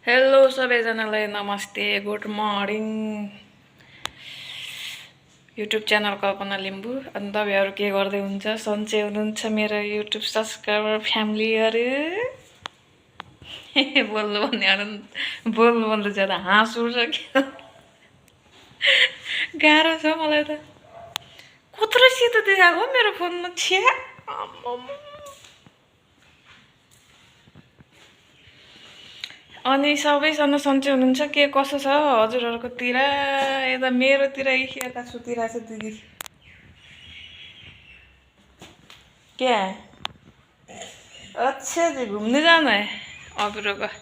hello सबैजनालाई नमस्ते good morning YouTube channel कल्पना लिम्बू अनि तपाईँहरू के गर्दै हुन्छ सन्चै हुनुहुन्छ मेरो युट्युब सब्सक्राइबर फ्यामिलीहरू बोल्नु भन्दा ज्यादा हाँस उठ्छ क्या गाह्रो छ मलाई त कत्रो सेतो देखाएको मेरो फोनमा छ्या अनि सबैजना सन्चै हुनुहुन्छ के कसो छ हजुरहरुकोतिर यता मेरोतिर यता सुतिरहेको छ दिदी क्या अच्छा जी घुम्ने जाना है अबिरोको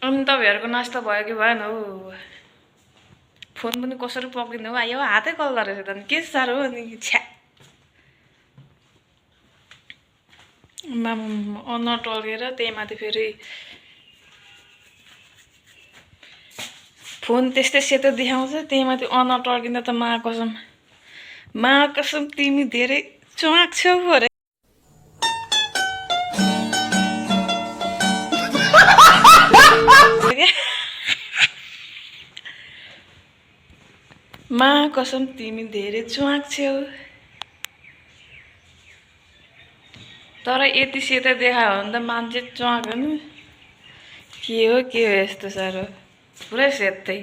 अनि तपाईँहरूको नास्ता भयो कि भएन हौ फोन पनि कसरी पक्रिने हो आयो हातै कल्ला रहेछ त के साह्रो हो अनि छ्या अनुहार टल्केर त्यही माथि फेरि फोन त्यस्तै सेतो देखाउँछ त्यही माथि अनुहार टल्किँदा त महाकसम तिमी धेरै च्वाक छौ अरे महाकसम तिमी धेरै च्वाक छौ तर यति सेतो देखायो भने त मान्छे च्वाक हो नि के हो यस्तो साह्रो पुरै सेतै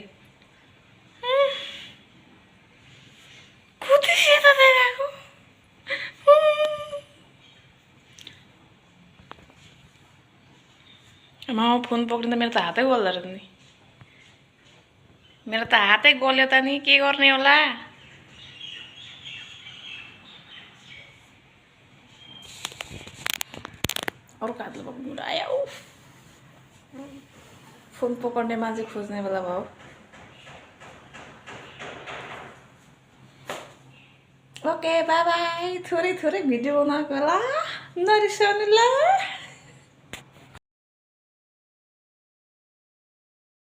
कति सेतो देखाएको फोन पक्रिँदा मेरो त हातै गल्दो रहेछ नि मेरो त हातै गल्यो त नि के गर्ने होला अरू हातले पक्रिनु आयो फोन पक्र्ने मान्छे खोज्ने बेला भयो ओके बाई बाई थोरै भिडियो बनाएको होला नरिसाउनु ल